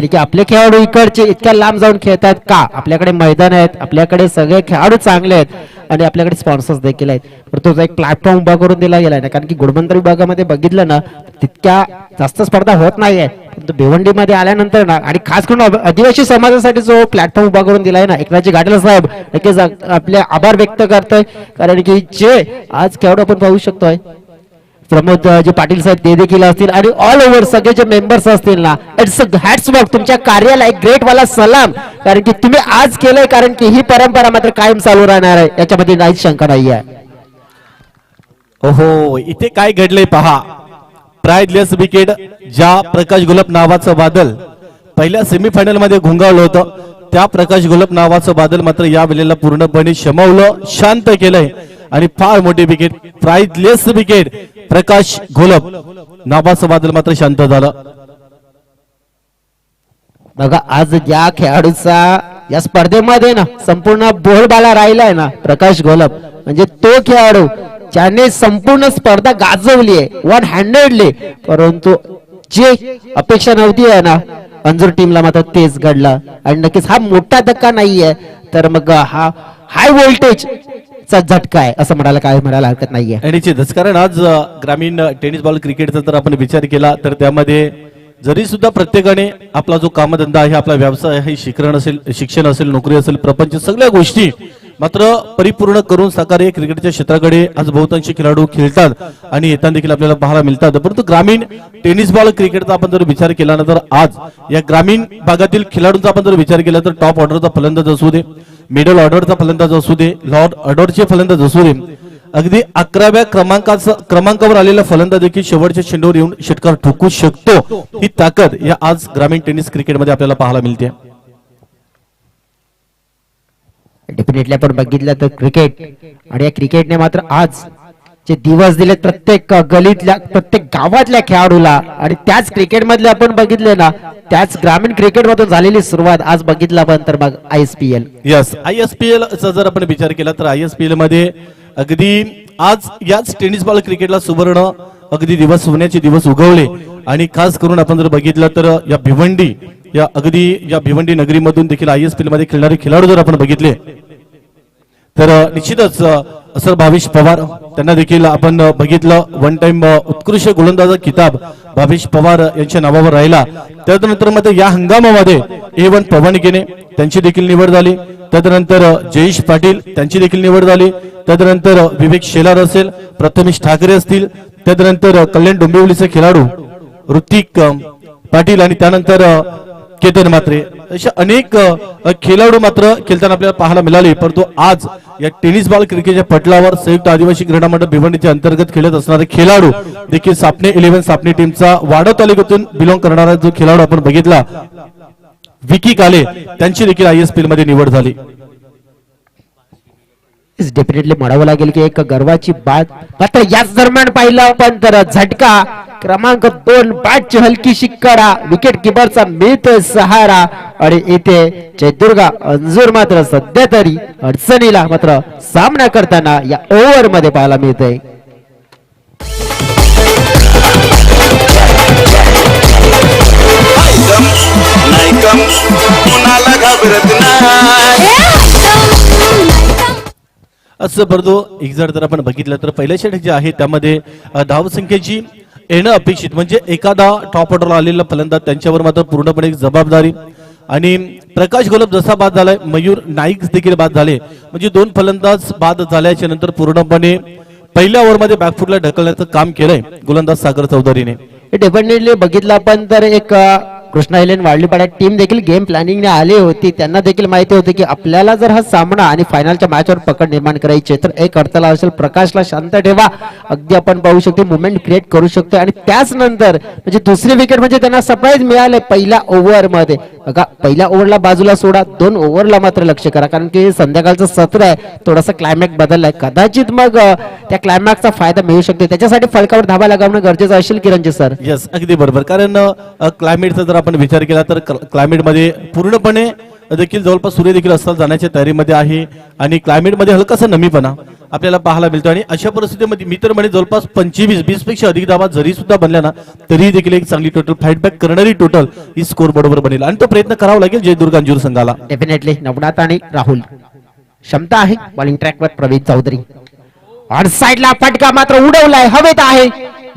की आपले खेळाडू इकडचे इतक्या लांब जाऊन खेळतात का? आपल्याकडे मैदान आहेत, आपल्याकडे सगळे खेळाडू चांगले आहेत आणि आपल्याकडे स्पॉन्सर्स देखील आहेत. तर तो एक प्लॅटफॉर्म उभा करून दिला गेला आहे, कारण की गुणमंत्र विभागामध्ये बघितलं ना तितक्या जास्त स्पर्धा होत नाहीये. भिवंडीमध्ये आल्यानंतर ना आणि खास करून आदिवासी समाजासाठी जो प्लॅटफॉर्म उभा करून दिलाय ना एकनाथजी गाडले साहेब नक्कीच आपले आभार व्यक्त करतोय. कारण की जे आज खेळाडू आपण पाहू शकतोय प्रमोद जे पाटील साहेब ते देखील असतील आणि ऑल ओव्हर सगळे जे मेंबर्स असतील ना, इट्स हॅट्स ऑफ तुमच्या कार्याला एक ग्रेट वाला सलाम. कारण की तुम्ही आज केलंय, कारण की ही परंपरा मात्र कायम चालू राहणार आहे, याच्यामध्ये काहीच शंका नाही आहे. ओहो, इथे काय घडलंय पहा. प्राइजलेस विकेट ज्या प्रकाश गुलाब नावाचं बादल पहिल्या सेमीफायनल मध्ये घुंगावलं होतं, त्या प्रकाश गुलाब नावाचं बादल मात्र या वेळेला पूर्णपणे शमवलं, शांत केलंय आणि फार मोठी विकेट, प्राइजलेस विकेट प्रकाश घोलप नावाचं बादल मात्र शांत झालं. बघा आज या खेळाडूचा या स्पर्धेमध्ये ना संपूर्ण बोलबाला राहिलाय ना प्रकाश घोलप, म्हणजे तो खेळाडू ज्याने संपूर्ण स्पर्धा गाजवली आहे 100ली. परंतु जे अपेक्षा नव्हती आहे ना अंजूर टीमला मात्र तेच घडलं आणि नक्कीच हा मोठा धक्का नाहीये, तर मग हा हाय व्होल्टेज चा झटका आहे असं म्हणायला हरकत नाहीये. आणि निश्चितच, कारण आज ग्रामीण टेनिस बॉल क्रिकेटचा जर आपण विचार केला तर त्यामध्ये जरी सुद्धा प्रत्येकाने आपला जो कामधंदा आहे, आपला व्यवसाय आहे, शिक्षण असेल, नोकरी असेल, प्रपंच सगळ्या गोष्टी मात्र परिपूर्ण करून साकारं क्रिकेटच्या क्षेत्राकडे आज बहुतांशी खेळाडू खेळतात आणि येताना देखील आपल्याला पाहायला मिळतात. परंतु ग्रामीण टेनिस बॉल क्रिकेटचा आपण जर विचार केला ना तर आज या ग्रामीण भागातील खेळाडूंचा आपण जर विचार केला तर टॉप ऑर्डरचा फलंदाज असू दे, मिडल ऑर्डरचा फलंदाज असू दे, लॉर्ड ऑर्डरचे फलंदाज असू दे, अगदी 11व्या क्रमांकावर आलेला फलंदाज देखील शेवटच्या चेंडूवर येऊन षटकार ठोकू शकतो. ही ताकद या आज ग्रामीण टेनिस क्रिकेटमध्ये आपल्याला पाहायला मिळते. डेफिनेटली आपण बघितलं तर क्रिकेट आणि या क्रिकेटने मात्र आज जे दिवस दिले प्रत्येक गलीतल्या प्रत्येक गावातल्या खेळाडूला आणि त्याच क्रिकेट मधले आपण बघितले ना त्याच ग्रामीण क्रिकेट मधून झालेली सुरुवात आज बघितला आपण तर मग ISPL. यस, ISPL चा जर आपण विचार केला तर ISPL मध्ये अगदी आज याच टेनिस बॉल क्रिकेटला सुवर्ण अगदी दिवस होण्याचे दिवस उगवले आणि खास करून आपण जर बघितलं तर या भिवंडी नगरीमधून देखील ISPL मध्ये खेळणारे खेळाडू जर आपण बघितले तर निश्चितच सर भावेश पवार त्यांना देखील आपण बघितलं. वन टाइम उत्कृष्ट गोलंदाज किताब भावेश पवार यांच्या नावावर राहिला. त्यानंतर मध्ये या हंगामामध्ये A1 पवन गेने त्यांची देखील निवड झाली. त्यानंतर जयेश पाटील त्यांची देखील निवड झाली. त्यानंतर विवेक शेलार असेल, प्रथमेश ठाकरे असतील, त्यानंतर कल्याण डोंबिवलीचे खेळाडू ऋतिक पाटील आणि त्यानंतर केतन मात्रे अशा अनेक खेळाडू मात्र खेळताना आपल्याला पाहायला मिळाले. परंतु आज या टेनिस बॉल क्रिकेटच्या पटलावर संयुक्त आदिवासी क्रीडा मंडळ भिवंडीच्या अंतर्गत खेळत असणारे खेळाडू देखील सापणे 11 सापणे टीमचा वाडा तालुक्यातून बिलॉंग करणारा जो खेळाडू आपण बघितला विकी काले त्यांची देखील ISPL मध्ये निवड झाली. डेफिनेटली म्हणावं लागेल की एक गर्वाची बात. मात्र याच दरम्यान पाहिलं आपण तर झटका क्रमांक 2 बॅटची हलकीशी कडा विकेट किपरचा मिळतोय सहारा आणि इथे जयदुर्गा अंजूर मात्र सध्या तरी अडचणीला मात्र सामना करताना या ओव्हर मध्ये पाहायला मिळतंय. असं परंतु एक जर आपण बघितलं तर पहिल्या षटक जे आहे त्यामध्ये धावसंख्येची येणं अपेक्षित, म्हणजे एखादा टॉप ऑर्डरला आलेला फलंदाज त्यांच्यावर मात्र पूर्णपणे जबाबदारी आणि प्रकाश घोलप जसा बाद झालाय, मयूर नाईक देखील बाद झाले, म्हणजे 2 फलंदाज बाद झाल्याच्या नंतर पूर्णपणे पहिल्या ओव्हरमध्ये बॅकफुटला ढकलण्याचं काम केलंय गोलंदाज सागर चौधरीने. डेफिनेटली बघितलं आपण तर एक कृष्णा आयलंड वाडलीपाडा टीम देखील गेम प्लॅनिंगने आली होती. त्यांना देखील माहिती होती की आपल्याला जर हा सामना आणि फायनलच्या मॅचवर पकड निर्माण करायची तर एक अडथळा असेल, प्रकाशला शांत ठेवा, अगदी आपण पाहू शकतो मुवमेंट क्रिएट करू शकतो आणि त्याच नंतर म्हणजे दुसरी विकेट म्हणजे त्यांना सरप्राईज मिळाले पहिल्या ओव्हर मध्ये. बघा पहिल्या ओव्हरला बाजूला सोडा, 2 ओव्हरला मात्र लक्ष करा, कारण की संध्याकाळचं सत्र आहे, थोडासा क्लायमॅक्स बदललाय, कदाचित मग त्या क्लायमॅक्सचा फायदा मिळू शकतो. त्याच्यासाठी फलकावर धाबा लगावणं गरजेचं असेल किरणजी सर. यस, अगदी बरोबर, कारण क्लायमेटचा जर आपण विचार केला तर क्लायमेट मध्ये पूर्णपणे देखील जवळपास सूर्य देखील अस्ताला जाण्याच्या तयारीमध्ये आहे आणि क्लायमेटमध्ये हलकासा नमीपणा आपल्याला पाहायला मिळतो आणि अशा परिस्थितीमध्ये मी तर म्हणे जवळपास 25-20 पेक्षा अधिक धावा जरी सुद्धा बनल्या ना तरीही देखील एक चांगली टोटल फाईट बॅक करणारी टोटल ही स्कोर बरोबर बनेल आणि तो प्रयत्न करावा लागेल जयदुर्ग अंजूर संघाला. डेफिनेटली नवनाथ आणि राहुल क्षमता आहे. बॉलिंग ट्रॅकवर प्रवीण चौधरी ऑन साइडला फटका मात्र उडवलाय, हवेत आहे,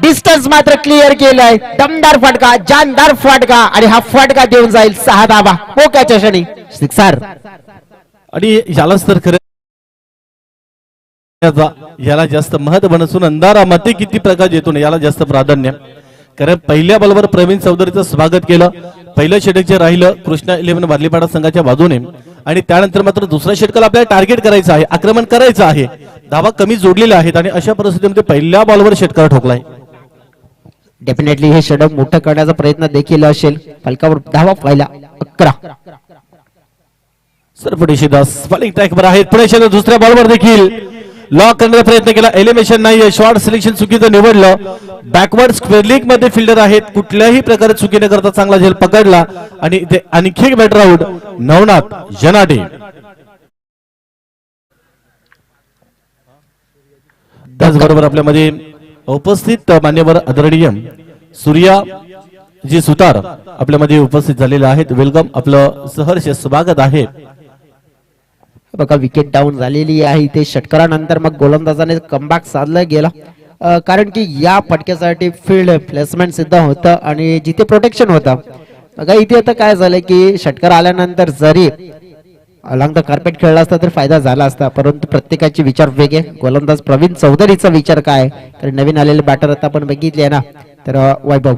डिस्टन्स मात्र क्लिअर केलाय. दमदार फटका, जानदार फटका आणि हा फटका देऊन जाईल 6 धावा मोक्याच्या क्षणी सिक्सर. आणि यालाच तर खरं याला जास्त महत्व नसून अंधारामध्ये किती प्रकाश येतो ना याला जास्त प्राधान्य. कारण पहिल्या बॉलवर प्रवीण चौधरीचं स्वागत केलं, पहिलं षटक जे राहिलं कृष्णा 11 वारलीपाडा संघाच्या बाजूने आणि त्यानंतर मात्र दुसऱ्या षटकाला आपल्याला टार्गेट करायचं आहे, आक्रमण करायचं आहे, धावा कमी जोडलेल्या आहेत आणि अशा परिस्थितीमध्ये पहिल्या बॉलवर षटकार ठोकलाय. डेफिनेटली हे षटक मोठं करण्याचा प्रयत्न देखील असेल. फलकावर धावा पहिला 11. सरपुढे दास बॉलिंग ट्रॅकवर आहेत. पुढे दुसऱ्या बॉलवर देखील लॉक करण्याचा प्रयत्न केला, एलिमिनेशन नाहीये, शॉर्ट सिलेक्शन चुकीचं निवडलं. बॅकवर्ड स्क्वेअर लीग मध्ये फिल्डर आहेत, कुठल्याही प्रकारे चुकी न करता चांगला झेल पकडला आणि ते आणखी एक बॅटर आउट नवनाथ जनाडे. त्याचबरोबर आपल्यामध्ये उपस्थित मान्यवर आदरणीय सूर्या जी सुतार आपल्यामध्ये उपस्थित झालेले आहेत. वेलकम, आपलं सहर्ष स्वागत आहे. बघा विकेट डाऊन झालेली आहे इथे षटकारानंतर मग गोलंदाजाने कमबॅक साधलं गेला, कारण की या फटक्यासाठी फील्ड प्लेसमेंट सिद्ध होतं आणि जिथे प्रोटेक्शन होतं. बघा इथे आता काय झालं की षटकार आल्यानंतर जरी अलॉंग द कार्पेट खेळला असता तर फायदा झाला असता, परंतु प्रत्येकाचे विचार वेगळे. गोलंदाज प्रवीण चौधरीचा विचार काय, कारण नवीन आलेले बॅटर आता आपण बघितले ना, तर वैभव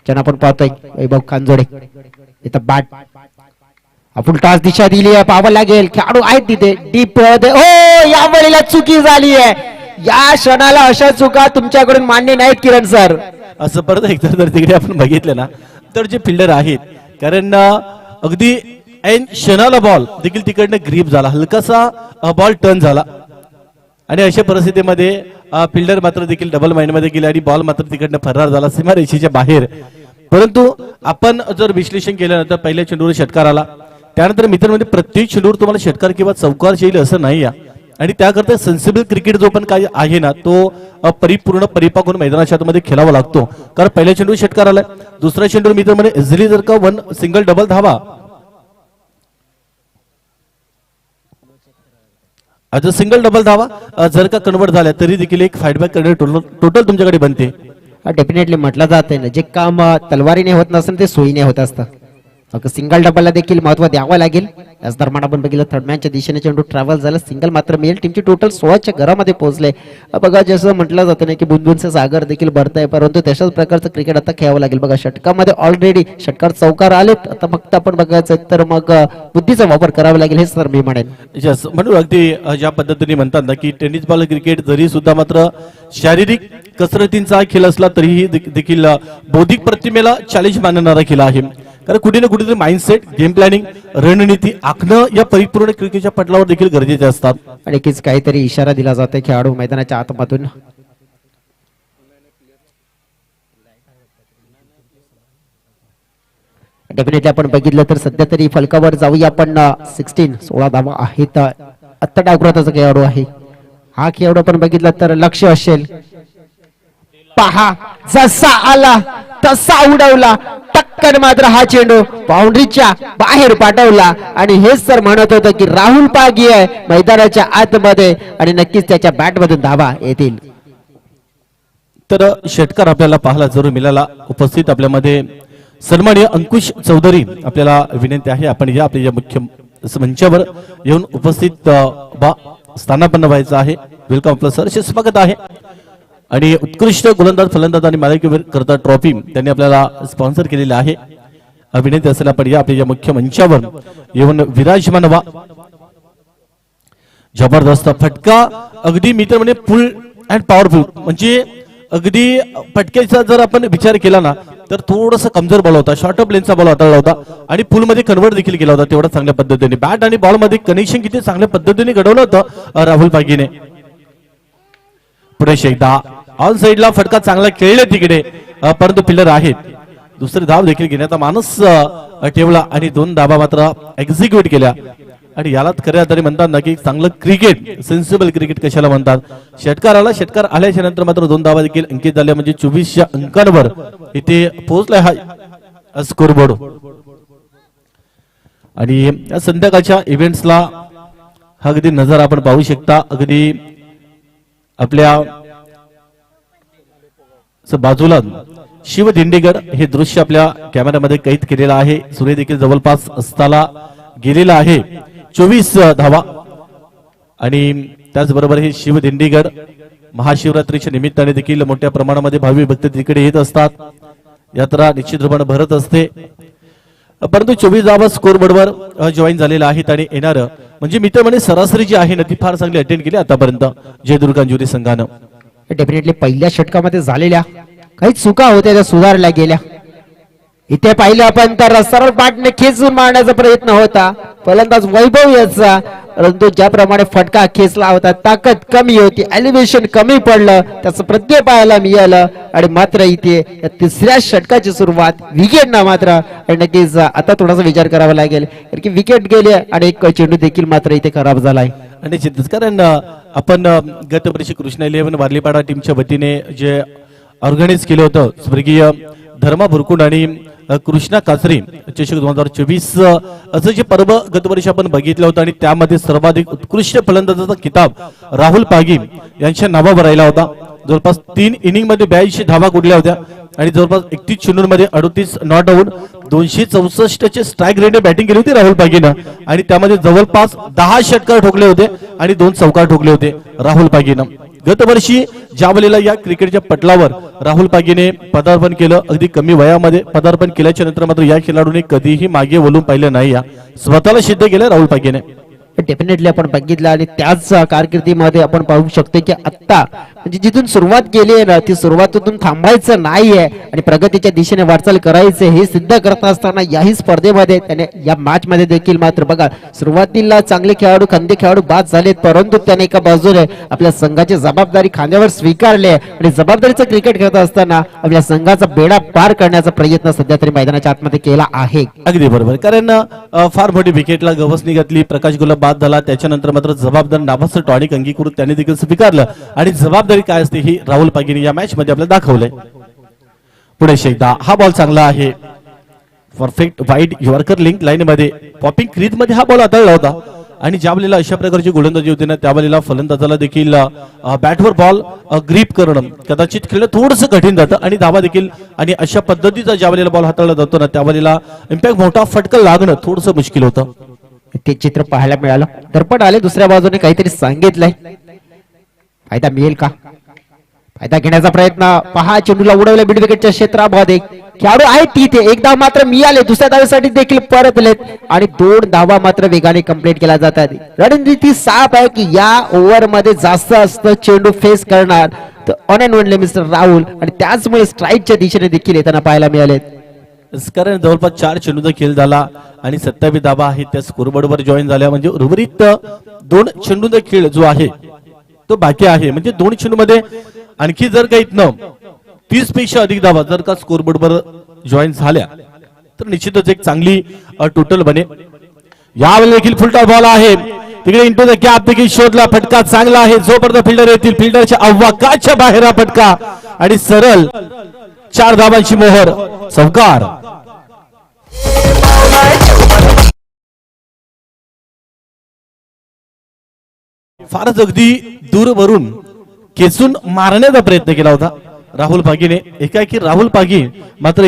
ज्यांना आपण पाहतोय वैभव खानजोडे इथं बॅट आपण टॉस दिशा दिली आहे, पाहावं लागेल खेळाडू आहेत तिथे डीप. हो या वेळेला चुकी झाली आहे, या क्षणाला अशा चुका तुमच्याकडून मान्य नाहीत किरण सर. असं परत एकदा जर तिकडे आपण बघितलं ना तर जे फिल्डर आहेत, कारण अगदी ऐन क्षणाला बॉल देखील तिकडनं ग्रीप झाला, हलकासा बॉल टर्न झाला आणि अशा परिस्थितीमध्ये फिल्डर मात्र देखील डबल माइंड मध्ये गेले आणि बॉल मात्र तिकडनं फरार झाला सीमारेषेच्या बाहेर. परंतु आपण जर विश्लेषण केल्यानंतर पहिल्या चेंडूवर षटकार आला, त्यानंतर मित्रांमध्ये प्रत्येक चेंडूवर तुम्हाला षटकार किंवा चौकार येईल असं नाही आणि त्याकरता सेन्सिबल क्रिकेट जो पण काही आहे ना तो परिपूर्ण परिपाक होऊन मैदानाच्या आतमध्ये खेळावा लागतो. कारण पहिल्या चेंडूवर षटकार आलाय, दुसऱ्या चेंडूवर मित्रांमध्ये इझिली जर का 1 सिंगल डबल धावा सिंगल डबल धावा जर का कन्वर्ट झाल्या तरी देखील एक फाईटबॅक करणे टोटल तुमच्याकडे बनते. डेफिनेटली म्हटलं जाते ना, जे काम तलवारीने होत नसेल ते सोयीने होत असतं. सिंगल डबलला देखील महत्व द्यावं लागेल. याच दरम्यान आपण बघितलं थर्ड मॅनच्या दिशेने चेंडू ट्रॅव्हल झाला, सिंगल मात्र मिळेल. टीमची टोटल 16च्या घरामध्ये पोहोचले. बघा जसं म्हटलं जातं ना की बुंदूंचे सागर देखील भरताय, परंतु तशाच प्रकारचं क्रिकेट आता खेळावं लागेल. बघा षटकामध्ये ऑलरेडी षटकार चौकार आलेत, आता फक्त आपण बघायचं तर मग बुद्धीचा वापर करावा लागेल हेच तर मी म्हणेन. म्हणून अगदी ज्या पद्धतीने म्हणतात ना की टेनिस बॉल क्रिकेट जरी सुद्धा मात्र शारीरिक कसरतींचा खेळ असला तरीही देखील बौद्धिक प्रतिमेला चॅलेंज मानणारा खेळ आहे. कारण कुठे ना कुठेतरी माइंडसेट, गेम प्लॅनिंग, रणनीती आखणं या परिपूर्ण क्रिकेटच्या पटलावर देखील गरजेचे असतात. आणि काहीतरी इशारा दिला जातो खेळाडू मैदानाच्या आतमधून. डेफिनेटली आपण बघितलं तर सध्या तरी फलकावर जाऊया आपण 16 धावा आहेत. आत्ता डावकृताचा खेळाडू आहे हा खेळाडू आपण बघितलं तर लक्ष असेल. पहा जसा आला तसा उडवला, टक्कन मात्र हा चेंडू बाउंड्रीच्या बाहेर पाठवला आणि हेच तर म्हणत होतं की राहुल पागी आहे मैदानाच्या आतमध्ये आणि नक्कीच त्याच्या बॅट मधून धावा येतील. तर षटकार आपल्याला पाहायला जरूर मिळाला. उपस्थित आपल्यामध्ये सन्माननीय अंकुश चौधरी आपल्याला विनंती आहे आपण या आपल्या मुख्य मंचावर येऊन उपस्थित स्थानापन्न व्हायचं आहे. वेलकम, आपलं सहर्ष स्वागत आहे. आणि उत्कृष्ट गोलंदाज, फलंदाज आणि मालिकेवीर करता ट्रॉफी त्यांनी आपल्याला स्पॉन्सर केलेली आहे. विनंती असेल आपण या आपल्या मुख्य मंचावर येऊन विराजमान व्हा. जबरदस्त फटका, अगदी मित्र म्हणजे फुल अँड पॉवरफुल, म्हणजे अगदी फटक्याचा जर आपण विचार केला ना तर थोडासा कमजोर बॉल होता, शॉर्ट ऑफ लेनचा बॉल हाताळला होता आणि फुल मध्ये कन्वर्ट देखील केला होता. तेवढा चांगल्या पद्धतीने बॅट आणि बॉल मध्ये कनेक्शन किती चांगल्या पद्धतीने घडवलं होतं राहुल पागीने. पुढे एकदा ऑन साइडला फटका चांगला खेळले तिकडे, परंतु फिल्डर आहेत दुसरी धाव देखील घेण्याचा मानस ठेवला आणि 2 धावा मात्र एक्झिक्यूट केल्या. आणि यालाच खऱ्या अर्थाने म्हणतात ना की चांगलं क्रिकेट, सेन्सिबल क्रिकेट कशाला म्हणतात. षटकार आल्याच्या नंतर मात्र 2 धावा देखील अंकित झाल्या, म्हणजे 24 अंकांवर इथे पोहोचलाय हा स्कोरबोर्ड. आणि या संध्याकाळच्या इव्हेंट्सला अगदी नजर आपण पाहू शकता. अगदी आपल्या बाजूला शिव दिंडीगड हे दृश्य आपल्या कॅमेऱ्यामध्ये कैद केलेलं आहे. सूर्य देखील जवळपास अस्ताला गेलेला आहे. 24 धावा. आणि त्याचबरोबर हे शिव दिंडीगड महाशिवरात्रीच्या निमित्ताने देखील मोठ्या प्रमाणामध्ये भावी भक्त तिकडे येत असतात. यात्रा निश्चित रूपाने भरत असते. परंतु 24 धावा स्कोरबोर्डवर जॉईन झालेला आहेत आणि येणार म्हणजे मित्र म्हणे सरासरी जी आहे ना ती फार चांगली अटेंड केली आतापर्यंत जयदुर्गांजुरी संघानं. डेफिनेटली पहिल्या षटकामध्ये झालेल्या काही चुका होत्या त्या सुधारल्या गेल्या. इथे पाहिलं आपण तर सरळ पाठने खेचून मारण्याचा प्रयत्न होता फलंदाज वैभव याचा, परंतु ज्याप्रमाणे फटका खेचला होता ताकद कमी होती, एलिव्हेशन कमी पडलं, त्याचं प्रत्यय पाहायला मिळालं. आणि मात्र इथे या तिसऱ्या षटकाची सुरुवात विकेटना मात्र नक्कीच आता थोडासा विचार करावा लागेल कारण की विकेट गेले आणि एक चेंडू देखील मात्र इथे खराब झालाय. आणि निश्चितच कारण आपण गत वर्षी कृष्णा 11 वारलीपाडा टीमच्या वतीने जे ऑर्गनाइज केलं होतं स्वर्गीय धर्मा भुरकुंड आणि कृष्णा काचरी चषक 2024 असं जे पर्व गत वर्षी आपण बघितलं होतं आणि त्यामध्ये सर्वाधिक उत्कृष्ट फलंदाजाचा किताब राहुल पागी यांच्या नावावर राहिला होता. जवळपास 3 इनिंग मध्ये 82 धावा कुठल्या होत्या आणि जवळपास 31 चेंडूंमध्ये 38 नॉट आउट, 264 चे स्ट्राईक रेटने बॅटिंग केली होती राहुल पागीनं आणि त्यामध्ये जवळपास 10 षटकार ठोकले होते आणि 2 चौकार ठोकले होते राहुल पागीनं. गत वर्षी ज्यावेळेला या क्रिकेटच्या पटलावर राहुल पागीने पदार्पण केलं, अगदी कमी वयामध्ये पदार्पण केल्याच्या नंतर मात्र या खेळाडूने कधीही मागे वळून पाहिलं नाही. या स्वतःला सिद्ध केलं राहुल पागीने. डेफिनेटली आपण बघितलं आणि त्याच कारकिर्दीमध्ये आपण पाहू शकतो की आता म्हणजे जिथून सुरुवात केली आहे ना ती सुरुवातीतून थांबायचं नाहीये आणि प्रगतीच्या दिशेने वाटचाल करायचे हे सिद्ध करत असताना याही स्पर्धेमध्ये त्याने या मॅच मध्ये देखील मात्र बघा सुरुवातीला चांगले खेळाडू खंदे खेळाडू बाद झालेत, परंतु त्याने एका बाजूने आपल्या संघाची जबाबदारी खांद्यावर स्वीकारली आणि जबाबदारीचं क्रिकेट खेळत असताना आपल्या संघाचा बेडा पार करण्याचा प्रयत्न सध्या तरी मैदानाच्या आतमध्ये केला आहे. अगदी बरोबर कारण फार मोठी विकेटला गवसणी घातली, प्रकाश गुलाब बाद झाला, त्याच्यानंतर मात्र जबाबदार नावाचं टॉनिक अंगीकृत त्याने देखील स्वीकारलं आणि जबाबदारी काय असते ही राहुल पागीने या मॅच मध्ये आपल्याला दाखवलंय. पुढे शेकदा हा बॉल चांगला आहे, perfect wide yorker link line मध्ये पॉपिंग क्रीज मध्ये हा बॉल हाताळला होता आणि ज्या वेळेला अशा प्रकारची गोलंदाजी होती ना त्यावेळेला फलंदाजाला देखील बॅटवर बॉल ग्रिप करणं कदाचित खेळ थोडंसं कठीण जातं आणि धावा देखील आणि अशा पद्धतीचा ज्या वेळेला बॉल हाताळला जातो ना त्यावेळेला इम्पॅक्ट मोठा फटका लागणं थोडंसं मुश्किल होतं. ते चित्र पाहायला मिळालं. दर्पण आले दुसऱ्या बाजूने काहीतरी सांगितलंय, फायदा मिळेल का? फायदा घेण्याचा प्रयत्न पहा, चेंडूला उडवलं मिड विकेटच्या क्षेत्रामध्ये, खेळाडू आहेत तिथे, एक धाव मात्र मिळाले, दुसऱ्या धावेसाठी देखील परतलेत आणि 2 धावा मात्र वेगाने कंप्लीट केल्या जातात. रणनीती साफ आहे की या ओव्हर मध्ये जास्त असतं चेंडू फेस करणार तर on and only mister Rahul आणि त्याचमुळे स्ट्राईकच्या दिशेने देखील येताना पाहायला मिळालेत. कारण जवळपास 4 चेंडूचा खेळ झाला आणि 27 धावा आहेत त्या स्कोरबोर्डवर जॉईन झाल्या, म्हणजे उर्वरित 2 चेंडूचा खेळ जो आहे तो बाकी आहे. म्हणजे 2 चेंडू मध्ये आणखी जर काही 30 पेक्षा अधिक धावा जर का स्कोरबोर्डवर जॉईन झाल्या तर निश्चितच एक चांगली टोटल बने. यावेळी देखील फुलटॉस बॉल आहे तिकडे इंटू द गॅप देखील शोधला, फटका चांगला आहे, जोपर्यंत फिल्डर येतील फिल्डरच्या अवकाच्या बाहेर हा फटका आणि सरळ 4 धावांची मोहर, चौकार. फारच अगदी दूरवरून खेचून मारण्याचा प्रयत्न केला होता राहुल पागीने. एकाएकी राहुल पागी मात्र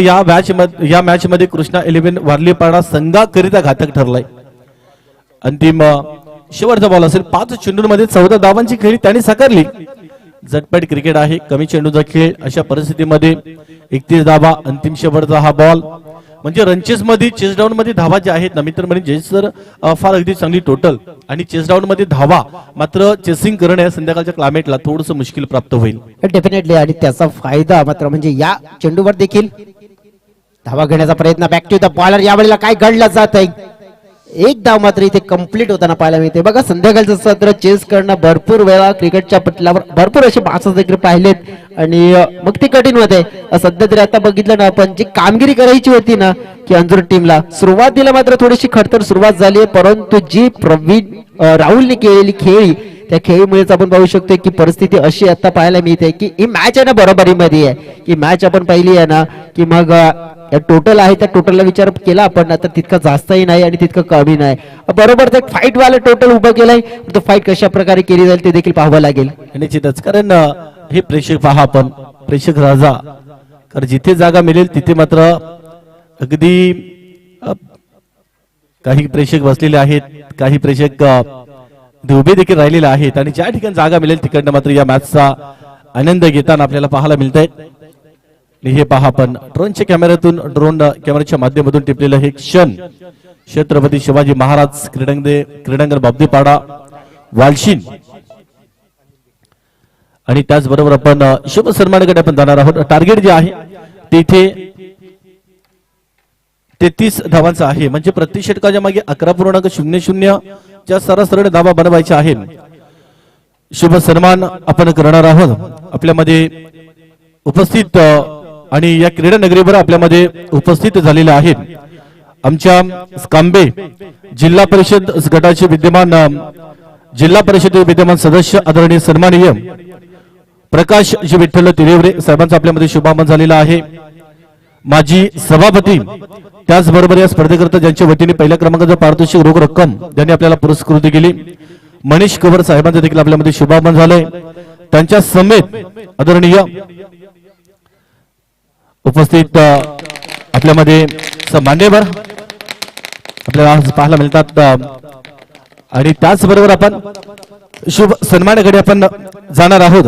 या मॅच मध्ये कृष्णा 11 वारलीपाडा संघाकरिता घातक ठरलाय. अंतिम शेवटचा बॉल असेल, 5 चेंडूंमध्ये 14 धावांची खेळी त्याने साकारली. झटपट क्रिकेट आहे, कमी चेंडूचा खेळ, अशा परिस्थितीमध्ये 31 धावा, अंतिम शेवटचा हा बॉल. म्हणजे रनचेस मध्ये चेस डाऊन मध्ये धावा ज्या आहेत ना मित्र म्हणजे जर फार अगदी चांगली टोटल आणि चेस डाऊन मध्ये धावा मात्र चेसिंग करणं या संध्याकाळच्या क्लायमेटला थोडंसं मुश्किल प्राप्त होईल डेफिनेटली. आणि त्याचा फायदा मात्र म्हणजे या चेंडूवर देखील धावा घेण्याचा प्रयत्न, बॅक टू द बॉलर. यावेळेला काय घडलं जात आहे, एक धाव मात्र इथे कंप्लीट होताना पाहायला मिळते. बघा संध्याकाळचं सत्र चेस करणं भरपूर वेळा क्रिकेटच्या पटलावर भरपूर असे मॅचेस देखील पाहिलेत आणि मग ते कठीण होते. सध्या तरी आता बघितलं ना आपण जी कामगिरी करायची होती ना की अंजुर टीमला सुरुवातीला मात्र थोडीशी खडतर सुरुवात झाली आहे, परंतु जी प्रवीण राहुलने केलेली खेळी त्या खेळीमुळेच आपण पाहू शकतो की परिस्थिती अशी आता पाहायला मिळते की ही मॅच आहे ना बरोबरीमध्ये आहे. की मॅच आपण पहिली आहे ना की मग टोटल आहे त्या टोटलला विचार केला आपण तर तितकं जास्तही नाही आणि तितकं कमी नाही. बरोबर ते फाईट वाला टोटल उभं केलंय, तो फाईट कशा प्रकारे केली जाईल ते देखील पाहावं लागेल. निश्चितच, कारण हे प्रेक्षक पहा आपण प्रेक्षक राजा, कारण जिथे जागा मिळेल तिथे मात्र अगदी काही प्रेक्षक बसलेले आहेत, काही प्रेक्षक उभे देखील राहिलेले आहेत आणि ज्या ठिकाणी जागा मिळेल तिकडनं मात्र या मॅचचा आनंद घेताना आपल्याला पाहायला मिळत आहे. हे पहा आपण ड्रोनच्या कॅमेऱ्यातून ड्रोन कॅमेऱ्याच्या माध्यमातून टिपलेलं हे क्षण छत्रपती शिवाजी महाराज क्रीडांगण बाबदीपाडा वालशीन आणि त्याचबरोबर आपण शुभ सन्मानाकडे आपण जाणार आहोत. टार्गेट जे आहे ते इथे 33 धावांचा आहे, म्हणजे प्रति षटकाच्या मागे 11.00 च्या सरासरी धावा बनवायच्या आहेत. शुभ सन्मान आपण करणार आहोत. आपल्यामध्ये उपस्थित आणि या क्रीडा नगरीवर आपल्यामध्ये उपस्थित झालेले आहेत आमच्या कांबे जिल्हा परिषद गटाचे विद्यमान जिल्हा परिषद विद्यमान सदस्य आदरणीय सन्माननीय प्रकाश जी विठ्ठल तिरेवरे साहेबांचा आपल्यामध्ये शुभागमन झालेला आहे. माजी सभापती त्याचबरोबर या स्पर्धेकरता ज्यांच्या वतीने पहिल्या क्रमांकाचा पारितोषिक रोख रक्कम ज्यांनी आपल्याला पुरस्कृत केली मनीष कवर साहेबांचं देखील आपल्यामध्ये शुभागमन झालंय. त्यांच्या समेत आदरणीय उपस्थित आपल्यामध्ये मान्यवर आपल्याला आज पाहायला मिळतात आणि त्याचबरोबर आपण शुभ सन्मानाकडे आपण जाणार आहोत.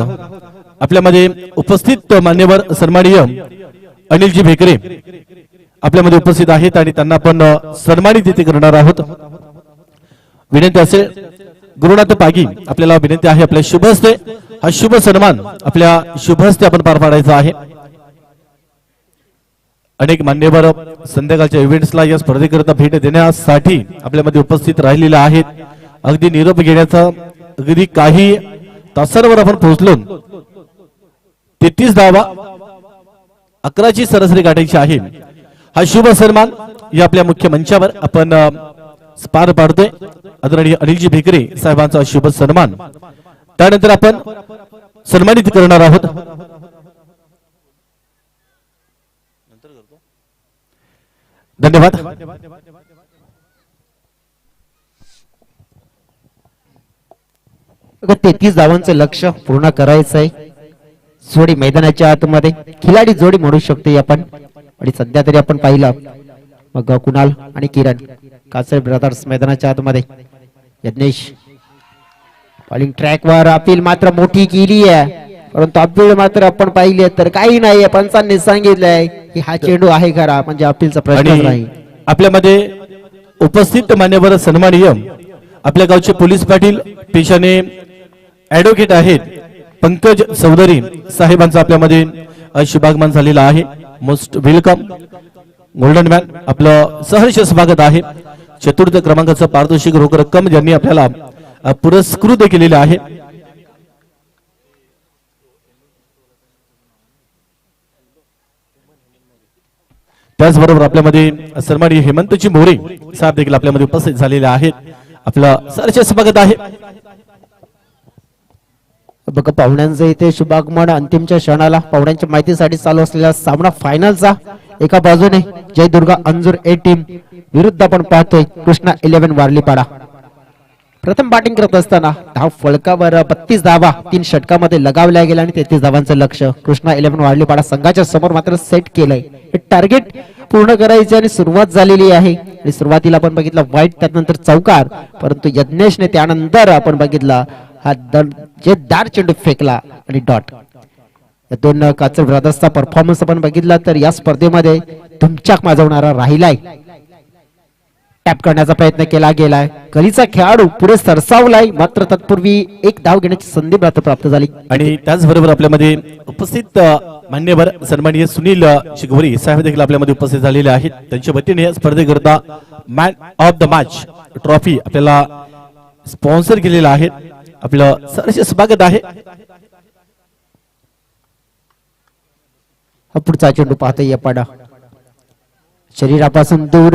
आपल्यामध्ये उपस्थित मान्यवर सन्माननीय अनिलजी भेकरे आपल्यामध्ये उपस्थित आहेत आणि त्यांना आपण सन्मानित इथे करणार आहोत. विनंती असेल गुरुनाथ पागी आपल्याला विनंती आहे आपल्या शुभ हस्ते हा शुभ सन्मान आपल्या शुभ हस्ते आपण पार पाडायचा आहे. अनेक मान्यवर संध्याकाळच्या इव्हेंट्सला या स्पर्धेकरता भेट देण्यासाठी आपल्यामध्ये उपस्थित राहिलेले आहेत. अगदी निरोप घेण्याचा अगदी काही तासांवर आपण पोहोचलो. 33 धावा 11ची सरासरी गाठायची आहे. हा शुभ सन्मान या आपल्या मुख्य मंचावर आपण पार पाडतोय. आदरणीय अनिलजी भेकरे साहेबांचा शुभ सन्मान त्यानंतर आपण सन्मानित करणार आहोत. धन्यवाद. 33 धावांचं लक्ष पूर्ण करायचं आहे. जोडी मैदानाच्या आतमध्ये खिलाडी जोडी म्हणू शकतो आपण आणि सध्या तरी आपण पाहिलं मग कुणाल आणि किरण कासरे ब्रदर्स मैदानाच्या आतमध्ये यज्ञेश बॉलिंग ट्रॅकवर अपील मात्र मोठी केली आहे, परंतु अपील मात्र आपण पाहिली तर काही नाही. पंचांनी सांगितलंय की हा चेंडू आहे खरा, म्हणजे अपीलचा प्रश्न नाही. आपल्यामध्ये उपस्थित मान्यवर सन्माननीय आपल्या गावचे पोलीस पाटील पेशाने ऍडव्होकेट आहेत पंकज चौधरी साहेबांचा आपल्यामध्ये शुभागमन झालेला आहे. मोस्ट वेलकम गोल्डन मॅन आपलं सहर्ष स्वागत आहे. चतुर्थ क्रमांकाचं पारितोषिक रोख रक्कम ज्यांनी आपल्याला पुरस्कृत केलेले आहे. त्याचबरोबर आपल्यामध्ये सन्माननीय हेमंतजी मोरे साहेब देखील आपल्यामध्ये उपस्थित झालेले आहेत. आपलं सहर्ष स्वागत आहे. बघा पाहुण्यांचं इथे शुभागमन अंतिमच्या क्षणाला पाहुण्यांच्या माहितीसाठी चालू असलेला सामना फायनलचा एका बाजूने जय दुर्गा अंजूर ए टीम विरुद्ध आपण पाहतोय कृष्णा 11 वारलीपाडा. प्रथम बॅटिंग करत असताना धाव फलकावर 32 धावा 3 षटकामध्ये लगावल्या गेल्या आणि 33 धावांचं लक्ष कृष्णा 11 वारलीपाडा संघाच्या समोर मात्र सेट केलंय. हे टार्गेट पूर्ण करायचे आणि सुरुवात झालेली आहे आणि सुरुवातीला आपण बघितलं वाईट त्यानंतर चौकार, परंतु यज्ञेशने त्यानंतर आपण बघितला हा दार चेंडू फेकला आणि डॉट. या दोन काचर ब्रदर्सचा परफॉर्मन्स आपण बघितला तर या स्पर्धेमध्ये धुमचाक माजवणारा राहिलाय. टॅप करण्याचा प्रयत्न केला गेलाय. गलीचा खेळाडू पुढे सरसावलाय, मात्र तत्पूर्वी एक धाव घेण्याची संधी मात्र प्राप्त झाली. आणि त्याचबरोबर आपल्यामध्ये उपस्थित मान्यवर सन्माननीय सुनील शिगवरी साहेब देखील आपल्यामध्ये उपस्थित झालेले आहेत. त्यांच्या वतीने स्पर्धेकरता man of the match trophy आपल्याला स्पॉन्सर केलेला आहे. आपलं सहर्ष स्वागत आहे. हा पुढचा चेंडू पाहता यपाडा शरीरापासून दूर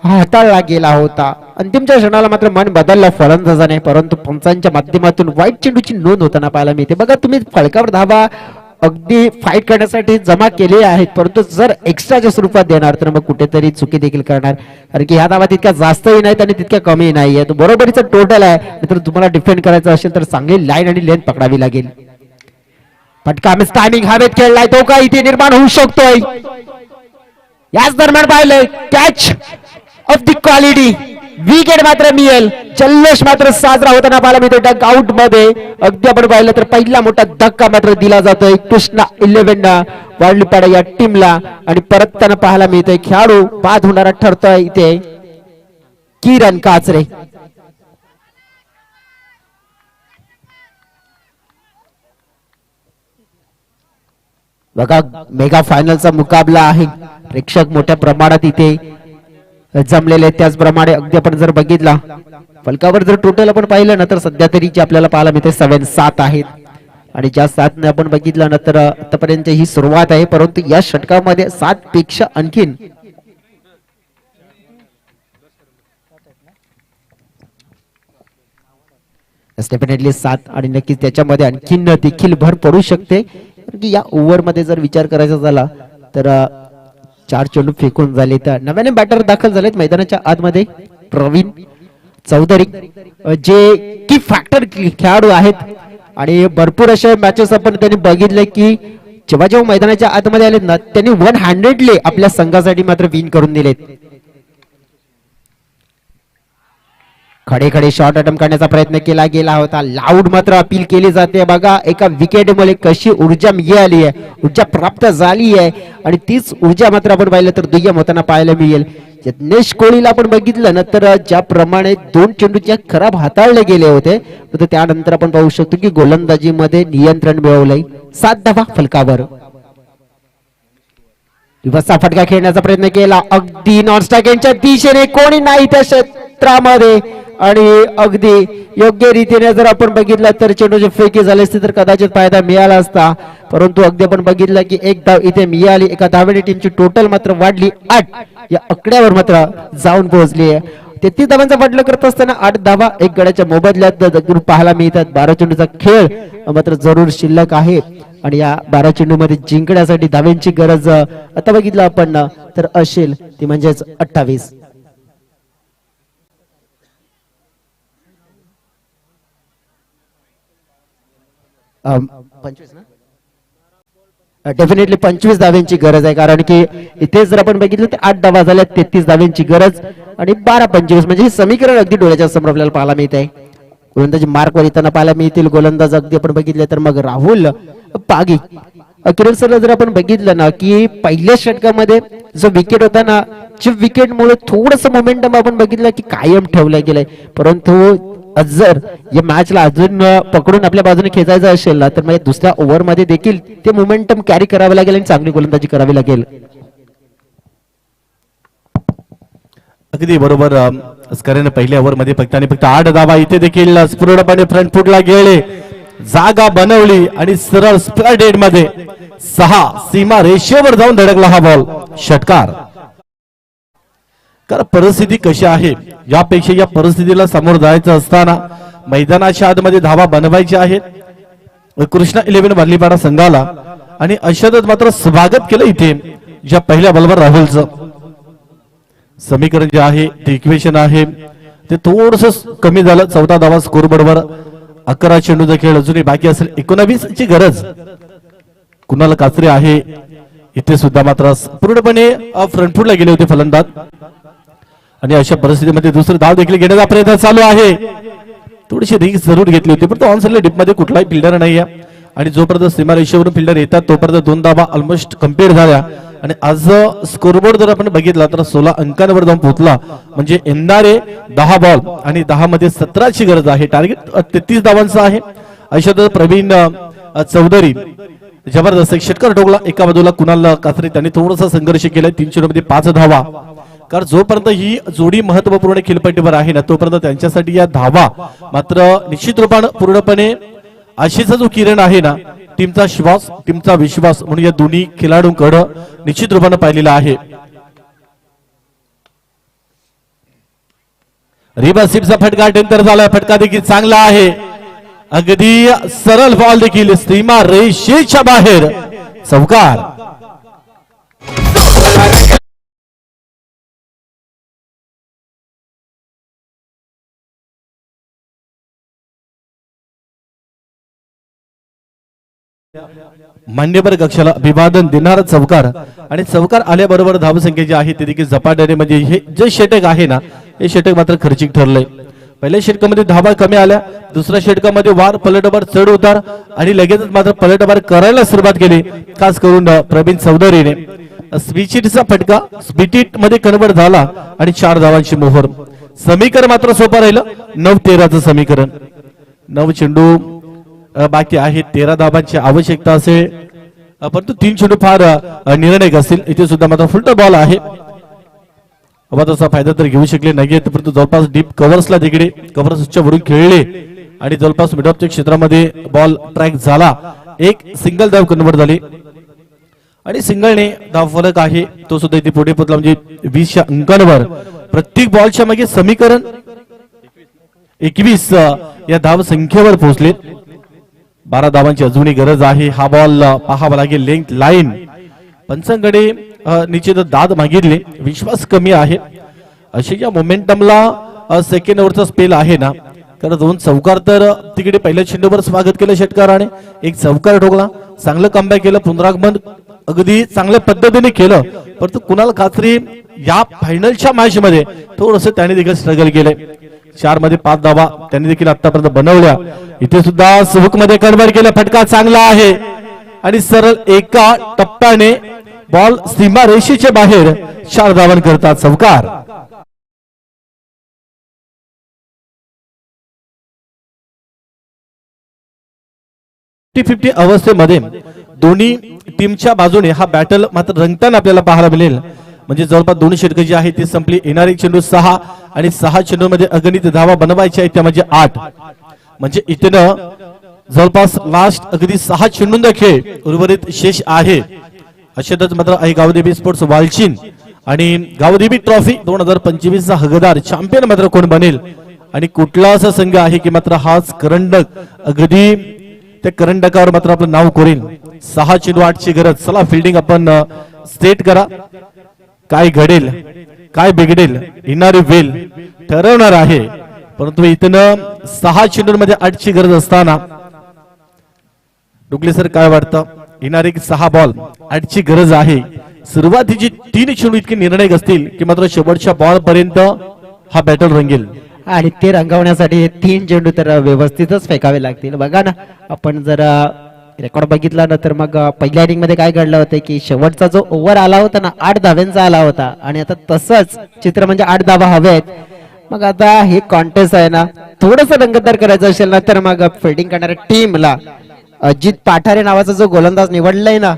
हाताळला गेला होता. अंतिमच्या क्षणाला मात्र मन बदललं फलंदाजाने, परंतु पंचांच्या माध्यमातून वाईट चेंडूची नोंद होताना पाहायला मिळते. बघा तुम्ही फलकावर धावा अगदी फाईट करण्यासाठी जमा केले आहेत, परंतु जर एक्स्ट्राच्या स्वरूपात देणार तर मग कुठेतरी चुकी देखील करणार, कारण की ह्या धावा तितक्या जास्तही नाहीत आणि तितक्या कमी नाही आहेत. बरोबरीचं टोटल आहे, तर तुम्हाला डिफेंड करायचं असेल तर चांगली लाईन आणि लेंथ पकडावी लागेल. फटका मिस टायमिंग हवेत खेळलाय तो का इथे निर्माण होऊ शकतोय. याच दरम्यान पाहिलंय catch of the quality, wicket मात्र मिळेल. जल्लोष मात्र साजरा होताना पाहायला मिळतो डग आउट मध्ये. अगदी आपण पाहिलं तर पहिला मोठा धक्का मात्र दिला जातोय कृष्णा 11 वाडलीपाडा या टीमला, आणि परतताना पाहायला मिळतोय खेळाडू बाद होणारा ठरतोय इथे किरण काचरे. बघा मेगा फायनलचा मुकाबला आहे, प्रेक्षक मोठ्या प्रमाणात इथे जमलेले. त्याचप्रमाणे अगदी आपण जर बघितला फलकावर जर टोटल आपण पाहिलं ना तर सध्या तरी जे आपल्याला पाहायला मिळते 7 आहेत, आणि ज्या 7 आपण बघितलं ना तर आतापर्यंत ही सुरुवात आहे, परंतु या षटकामध्ये 7 पेक्षा आणखीन डेफिनेटली 7, आणि नक्कीच त्याच्यामध्ये आणखीन देखील भर पडू शकते. की या ओव्हर मध्ये जर विचार करायचा झाला तर 4 चेंडू फेकून झाले. तर नव्याने बॅटर दाखल झालेत मैदानाच्या आतमध्ये प्रवीण चौधरी, जे की फॅक्टर खेळाडू आहेत, आणि भरपूर अशा मॅचेस आपण त्यांनी बघितले की जेव्हा जेव्हा मैदानाच्या आतमध्ये आलेत ना त्यांनी 100 आपल्या संघासाठी मात्र विन करून दिलेत. खडे खडे शॉट अटेम्प्ट करण्याचा प्रयत्न केला गेला होता, लाऊड मात्र अपील केली जाते. बघा एका विकेट मुळे कशी ऊर्जा मिळाली आहे, ऊर्जा प्राप्त झाली आहे, आणि तीच ऊर्जा मात्र आपण पाहिलं तर दुय्यम होताना पाहायला मिळेल. यज्ञेश कोहलीला आपण बघितलं ना तर ज्याप्रमाणे 2 चेंडू ज्या खराब हाताळले गेले होते, तर त्यानंतर आपण पाहू शकतो की गोलंदाजीमध्ये नियंत्रण मिळवलंय. 7 धावा फलकावर. दिवसचा फटका खेळण्याचा प्रयत्न केला अगदी नॉनस्टॉकेंच्या दिशेने, कोणी नाही त्या क्षेत्रामध्ये, आणि अगदी योग्य रीतीने जर आपण बघितलं तर चेंडूचे फेकी झाले असते तर कदाचित फायदा मिळाला असता, परंतु अगदी आपण बघितलं की 1 धाव इथे मिळाली. एका धावेने टीमची टोटल मात्र वाढली 8 या आकड्यावर मात्र जाऊन पोहोचली आहे. 33 धावांचा वाटलं करत असताना 8 धावा 1 गड्याच्या मोबदल्यात पाहायला मिळतात. 12 चेंडूचा खेळ मात्र जरूर शिल्लक आहे, आणि या 12 चेंडू मध्ये जिंकण्यासाठी धाव्यांची गरज आता बघितलं आपण तर असेल ती म्हणजेच 28. डेफिनेटली 25 धाव्यांची गरज आहे, कारण की इथे जर आपण बघितलं तर 8 धावा झाल्या, 33 धाव्यांची गरज, आणि 12-25 म्हणजे हे समीकरण अगदी डोळ्याच्या समोर आपल्याला पाहायला मिळत आहे. गोलंदाजी मार्क वर येताना पाहायला मिळतील. गोलंदाज अगदी आपण बघितले तर मग राहुल पागी. किरण सरला जर आपण बघितलं ना की पहिल्या षटकामध्ये जो विकेट होता ना, जे विकेट मुळे थोडस मोमेंटम आपण बघितलं की कायम ठेवलं गेलंय, परंतु जर या मॅचला अजून पकडून आपल्या बाजूने खेचायचं असेल ना तर मग दुसऱ्या ओव्हर मध्ये देखील ते मोमेंटम कॅरी करावे लागेल आणि चांगली गोलंदाजी करावी लागेल. अगदी बरोबर. अस्करने पहिल्या ओव्हर मध्ये फक्त आणि फक्त 8 धावा इथे देखील स्फुरदपणे फ्रंट फुटला गेले, जागा बनवली, आणि सरळ स्प्लॅडेड मध्ये 6 सीमा रेषेवर जाऊन धडकला हा बॉल. षटकार. कारण परिस्थिती कशी आहे, यापेक्षा या परिस्थितीला समोर जायचं असताना मैदानाच्या आतमध्ये धावा बनवायच्या आहेत कृष्णा 11 वालीपाडा संघाला, आणि अशातच मात्र स्वागत केलं इथे ज्या पहिल्या बॉलवर राहुलचं. समीकरण जे आहे ते इक्वेशन आहे ते थोडस कमी झालं. 14 धावा स्कोरबोर्डवर, 11 चेंडूचा खेळ अजूनही बाकी असेल. 19 ची गरज कुणाल काचरे आहे इथे सुद्धा मात्र पूर्णपणे फ्रंट फुटला गेले होते फलंदाज, आणि अशा परिस्थितीमध्ये दुसरं धाव देखील घेण्याचा प्रयत्न चालू आहे. थोडीशी रिस्क जरूर घेतली होती, पण ऑन साइड डीप मध्ये कुठलाही फिल्डर नाही आहे, आणि जोपर्यंत सीमा रेषेवरून फिल्डर येतात तोपर्यंत 2 धावा ऑलमोस्ट कम्प्लीट झाल्या, आणि आज स्कोरबोर्ड जर आपण बघितला तर 16 अंकांवर जाऊन पोहोचला. म्हणजे येणारे 10 बॉल आणि 10 मध्ये 17ची गरज आहे. टार्गेट 33 धावांचं आहे. अशातच प्रवीण चौधरी जबरदस्त एक षटकार ठोकला. एका बाजूला कुणाल कासरे त्यांनी थोडासा संघर्ष केलाय. 3 चेंडूमध्ये 5 धावा. कारण जोपर्यंत ही जोडी महत्वपूर्ण खेळपट्टीवर आहे ना तोपर्यंत त्यांच्यासाठी या धावा मात्र निश्चित रूपाने पूर्णपणे आशेचा जो किरण आहे ना टीमचा श्वास टीमचा विश्वास म्हणून या दोन्ही खेळाडूंकडे निश्चित रूपाने पाहिलेला आहे. रिबासिपचा फटका टेंटर झाला. फटका देखील चांगला आहे. अगदी सरळ बॉल देखील सीमा रेषेच्या बाहेर चौकार. मान्यवर कक्षाला अभिवादन देणारा चौकार आणि चौकार आल्याबरोबर धावसंख्या जी आहे ती देखील झपाट्याने म्हणजे हे जे षटक आहे ना हे षटक मात्र खर्चिक ठरलंय. पहिल्या षटकामध्ये धावा कमी आल्या. दुसऱ्या षटकामध्ये वार पलटवार चढ उतार आणि लगेचच मात्र पलटवार करायला सुरुवात केली. खास करून प्रवीण चौधरीने स्पीचिटचा फटका स्पीटिट मध्ये कन्वर्ट झाला आणि 4 धावांची मोहर. समीकरण मात्र सोपं राहिलं. 9-13चं समीकरण. 9 चेंडू बाकी आहे. 13 धावांची आवश्यकता असेल परंतु 3 चेंडू फार निर्णायक असतील. इथे सुद्धा मात्र फुलटो बॉल आहे. तसा फायदा तर घेऊ शकले नाहीये परंतु जवळपास डीप कव्हर्सला तिकडे कव्हर्सच्या वरून खेळले आणि जवळपास मिड ऑफच्या क्षेत्रामध्ये बॉल ट्रॅक झाला. एक सिंगल धाव कन्वर्ट झाली आणि सिंगलने धाव फलक आहे तो सुद्धा इथे पुढे पोहोचला. म्हणजे 20च्या अंकांवर प्रत्येक बॉलच्या मागे समीकरण 21 या धाव संख्येवर पोहोचले. 12 धावांची अजूनही गरज आहे. हा बॉल पाहावा लागेल लेंथ लाईन. पंचांकडे निश्चित दाद मागितले. विश्वास कमी आहे. अशा या मोमेंटमला सेकंड ओव्हरचा स्पेल आहे ना तर 2 चौकार तर तिकडे पहिल्या चेंडूवर स्वागत केलं षटकाराने. एक चौकार ठोकला. चांगलं कमबॅक केलं. पुनरागमन अगदी चांगल्या पद्धतीने केलं परंतु कुणाल कासरे या फायनलच्या मॅच मध्ये थोडस त्याने देखील स्ट्रगल केलंय. 4 मध्ये 5 धावा त्यांनी देखील आतापर्यंत बनवल्या. इथे सुद्धा सुहुक मध्ये कन्वर्ट केलं. फटका चांगला आहे आणि सरळ एका टप्प्याने बॉल सीमा रेषेच्या बाहेर 4 धावन करतात चौकार. फिफ्टी अवस्थेमध्ये दोन्ही टीमच्या बाजूने हा बॅटल मात्र रंगताना आपल्याला पाहायला मिळेल. म्हणजे जवळपास 2 षटकं जी आहे ती संपली. येणारे चेंडू 6 आणि 6 चेंडूमध्ये अगणित धावा बनवायच्या आहेत त्या म्हणजे 8. म्हणजे इथनं जवळपास लास्ट अगदी 6 चेंडूंचा खेळ उर्वरित शेष आहे. अशातच मात्र आहे गावदेवी स्पोर्ट्स वालचीन आणि गावदेवी ट्रॉफी 2025 चा हकदार चॅम्पियन मात्र कोण बनेल आणि कुठला असा संघ आहे की मात्र हाच करंडक अगदी त्या करंडकावर मात्र आपलं नाव कोरेल. 6 चेंडू 8ची गरज. चला फिल्डिंग आपण स्टेट करा. काय घडेल काय बिघडेल येणारी वेल ठरवणार आहे. परंतु इथनं 6 चेंडूंमध्ये 8ची गरज असताना डुकले सर काय वाटतं? येणारे 6 बॉल 8ची गरज आहे. सुरुवातीची 3 चेंडू इतके निर्णायक असतील की मात्र शेवटच्या बॉल पर्यंत हा बॅटल रंगेल आणि ते रंगवण्यासाठी हे 3 चेंडू तर व्यवस्थितच फेकावे लागतील. बघा ना आपण जर रेकॉर्ड बघितला ना तर मग पहिल्या इनिंग मध्ये काय घडलं होतं की शेवटचा जो ओव्हर आला होता ना 8 धाव्यांचा आला होता आणि आता तसंच चित्र म्हणजे 8 धावा हवे आहेत. मग आता हे कॉन्टेस्ट आहे ना थोडस रंगतदार करायचं असेल ना तर मग फिल्डिंग करणाऱ्या टीमला अजित पाठारे नावाचा जो गोलंदाज निवडलाय ना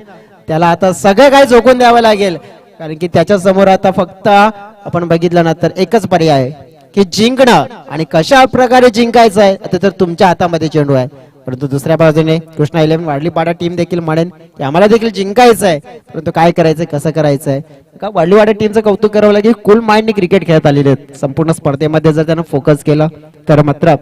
त्याला आता सगळं काय झोकून द्यावं लागेल. कारण की त्याच्या समोर आता फक्त आपण बघितलं ना तर एकच पर्याय आहे की जिंकणं आणि कशा प्रकारे जिंकायचं आहे आता तर तुमच्या हातामध्ये चेंडू आहे. परंतु दुसऱ्या बाजूने कृष्णा 11 वाडलीपाडा टीम देखील म्हणेन की आम्हाला देखील जिंकायचं आहे परंतु काय करायचंय कसं करायचंय. का वाडलीवाडा टीमचं कौतुक करावं लागेल. कुल माइंडने क्रिकेट खेळत आलेले आहेत. संपूर्ण स्पर्धेमध्ये जर त्यानं फोकस केला तर मात्र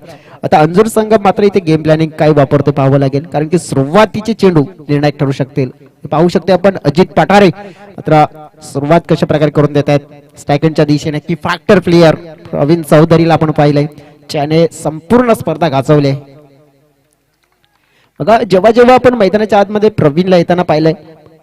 आता अंजूर संघ मात्र इथे गेम प्लॅनिंग काय वापरतो पाहावं लागेल. कारण की सुरुवातीचे चेंडू निर्णायक ठरू शकतील. पाहू शकते आपण अजित पठारे मात्र सुरुवात कशा प्रकारे करून देत आहेत. स्टॅकेंडच्या दिशेने की फॅक्टर प्लेयर प्रवीण चौधरीला आपण पाहिलंय ज्याने संपूर्ण स्पर्धा गाजवली. बघा जेव्हा जेव्हा आपण मैदानाच्या आतमध्ये प्रवीणला येताना पाहिलंय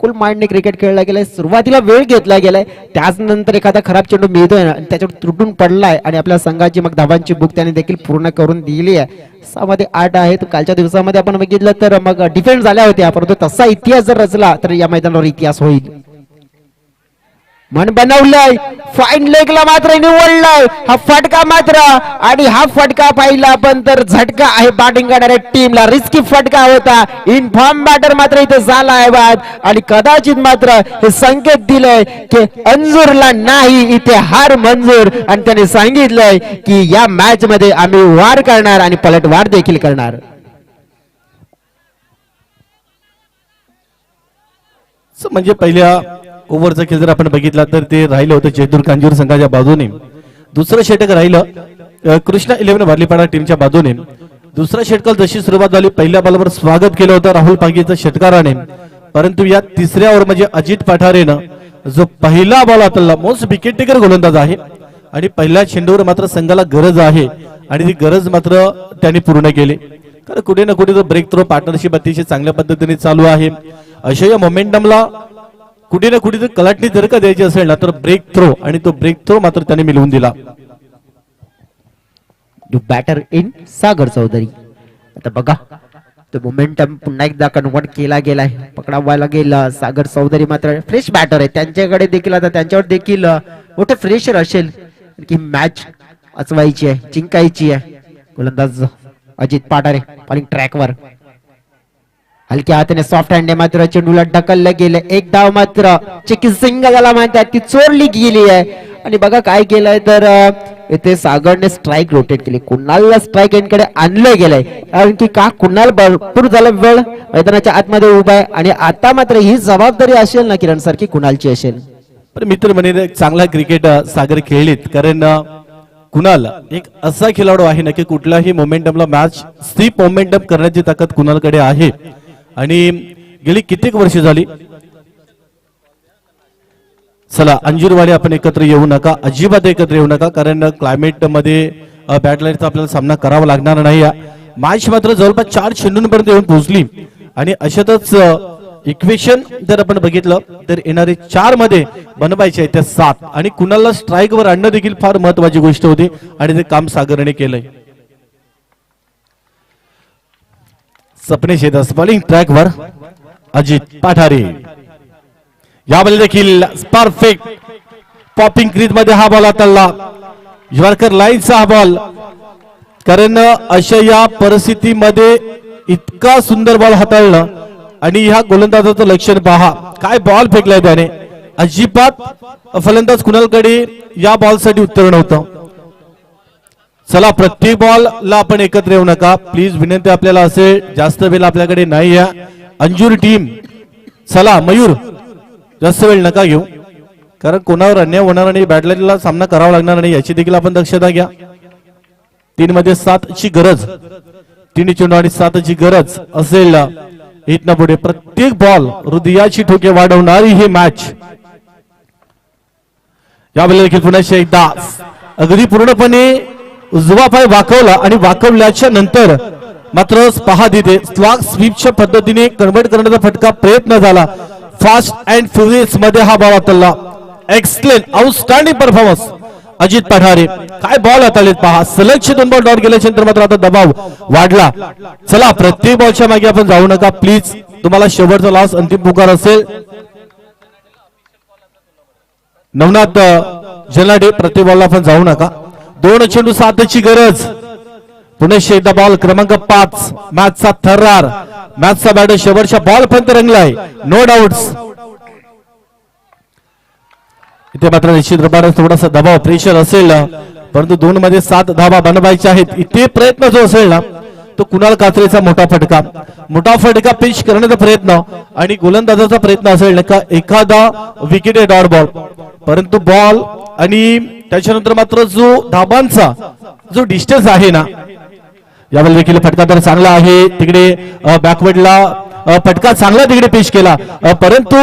कुल माइंडने क्रिकेट खेळला गेलाय. सुरुवातीला वेळ घेतला गेलाय त्याच नंतर एखादा खराब चेंडू मिळतोय आणि त्याच्यावर तुटून पडलाय आणि आपल्या संघाची मग धावांची बुक त्याने देखील पूर्ण करून दिली आहे. 6 मध्ये 8 आहेत. कालच्या दिवसामध्ये आपण बघितलं तर मग डिफेंड झाल्या होत्या परंतु तसा इतिहास जर रचला तर या मैदानावर इतिहास होईल. मन बनवलंय, फाईन लेगला मात्र निवडलाय हा फटका मात्र, आणि हा फटका पाहिला आपण तर झटका आहे बॅटिंग करणाऱ्या टीमला, रिस्की फटका होता. इनफॉर्म बॅटर मात्र इथे झाला आहे बाद, आणि कदाचित मात्र हे संकेत दिलंय की अंजूरला नाही इथे हार मंजूर, आणि त्याने सांगितलंय की या मॅच मध्ये आम्ही वार करणार आणि पलटवार देखील करणार. म्हणजे पहिल्या ओव्हरचा खेळ जर आपण बघितला तर ते राहिलं होतं जयदूर कांजूर संघाच्या बाजूने. दुसरं षटक राहिलं कृष्णा 11 बार्लीपाडा टीमच्या बाजूने. दुसरा षटकाला जशी सुरुवात झाली पहिल्या बॉलवर स्वागत केलं होतं राहुल पागीचं षटकाराने, परंतु या तिसऱ्या ओव्हर म्हणजे अजित पठारेनं जो पहिला बॉल हाताळला, मोस्ट विकेट टेकर गोलंदाज आहे आणि पहिल्या चेंडूवर मात्र संघाला गरज आहे आणि ती गरज मात्र त्यांनी पूर्ण केली. कारण कुठे ना कुठे ब्रेक थ्रो पार्टनरशिप अतिशय चांगल्या पद्धतीने चालू आहे. अशा या मोमेंटमला कुठे ना कुठे कलाटणी जर का द्यायची असेल ना तर ब्रेक थ्रो, आणि तो ब्रेक थ्रो मात्र त्याने मिळवून दिला. बॅटर इन सागर चौधरी. आता बघा तो मोमेंटम पुन्हा एकदा कन्वर्ट केला गेलाय, पकडावायला गेला. सागर चौधरी मात्र फ्रेश बॅटर आहे, त्यांच्याकडे देखील आता त्यांच्यावर देखील मोठे फ्रेशर असेल की मॅच वाचवायची आहे, जिंकायची आहे. गोलंदाज अजित पाठारे बॉलिंग ट्रॅकवर, हलक्या हाताने सॉफ्ट हँडने मात्र चेंडूला ढकललं गेलं. एक धाव मात्र चिकी सिंगल म्हणतात ती चोरली गेली आहे. आणि बघा काय केलंय तर इथे सागरने स्ट्राईक रोटेट केली, कुणालला स्ट्राईक एंडकडे आणलं गेलंय, कारण की का कुणाल भरपूर झाला वेळ मैदानाच्या आतमध्ये उभा आहे, आणि आता मात्र ही जबाबदारी असेल ना किरण सारखी कुणालची असेल. पण मित्र म्हणे चांगला क्रिकेट सागर खेळलीत, कारण कुणाल एक असा खेळाडू आहे ना की कुठल्याही मोमेंटमला मॅच स्टीप मोमेंटम करण्याची ताकद कुणालकडे आहे. आणि गेली कित्येक वर्ष झाली. चला अंजीरवाले आपण एकत्र येऊ नका, अजिबात एकत्र येऊ नका, कारण क्लायमेट मध्ये बॅटलाईनचा आपल्याला सामना करावा लागणार नाही. मॅच मात्र जवळपास 4 चेंडूंपर्यंत येऊन पोहोचली, आणि अशातच इक्वेशन जर आपण बघितलं तर येणारे 4 मध्ये बनवायचे आहे त्या 7, आणि कुणाला स्ट्राईक वर आणणं देखील फार महत्वाची गोष्ट होती, आणि ते काम सागरने केलंय. सपने शेदास बॉलिंग ट्रॅकवर अजित पाठारे, यावेळी देखील परफेक्ट पॉपिंग क्रीज मध्ये हा बॉल हाताळला. यॉर्कर लाईनचा हा बॉल, कारण अशा या परिस्थितीमध्ये इतका सुंदर बॉल हाताळलं, आणि ह्या गोलंदाजाचं लक्षण पहा, काय बॉल फेकलाय त्याने. अजिबात फलंदाज कुणालकडे या बॉल साठी उत्तर नव्हतं. चला प्रत्येक बॉल ला आपण एकत्र येऊ नका प्लीज, विनंती आपल्याला असेल, जास्त वेळ आपल्याकडे नाही आहे. अंजूर टीम चला, मयूर जास्त वेळ नका घेऊ, कारण कोणावर अन्याय होणार नाही, बॅटलाईनला सामना करावा लागणार नाही याची देखील आपण दक्षता घ्या. 3 मध्ये 7 ची गरज, 3 चेंडू आणि 7 ची गरज असेल. इथनं पुढे प्रत्येक बॉल हृदयाची ठोके वाढवणारी ही मॅच. यावेळी देखील पुन्हा एकदा अगदी पूर्णपणे उजवा पाय वाकवला, आणि वाकवल्याच्या नंतर मात्र पहा तिथे स्लॉग स्वीपच्या पद्धतीने कन्वर्ट करण्याचा फटका प्रयत्न झाला. फास्ट अँड फ्युरियस मध्ये हा बॉल हाताळला. Excellent outstanding performance Ajit Pathare, काय बॉल हाताळलेत पहा. सलगचे 2 बॉल डॉट गेल्याच्या नंतर मात्र आता दबाव वाढला. चला प्रत्येक बॉलच्या मागे आपण जाऊ नका प्लीज, तुम्हाला शेवटचा लास्ट अंतिम पुकार असेल. नवनाथ जलाडे, प्रत्येक बॉलला आपण जाऊ नका. 2 चेंडू 7 ची गरज. पुणे एकदा बॉल क्रमांक 5, मॅचचा थरार, मॅचचा बॅटर शेवटच्या बॉल पर्यंत रंगलाय, नो डाऊट्स. इथे मात्र निश्चित रूपाने थोडासा दबाव प्रेशर असेल, परंतु 2 मध्ये 7 धावा बनवायच्या आहेत. इथे प्रयत्न जो असेल ना तो कुणाल कात्रेचा मोठा फटका पिच करण्याचा प्रयत्न, आणि गोलंदाजाचा प्रयत्न असेल का एखादा विकेट डॉट बॉल, परंतु बॉल आणि त्याच्यानंतर मात्र जो धाबांचा जो डिस्टन्स आहे ना, यावेळी देखील फटका तर चांगला आहे. तिकडे बॅकवर्डला फटका चांगला तिकडे पेश केला, परंतु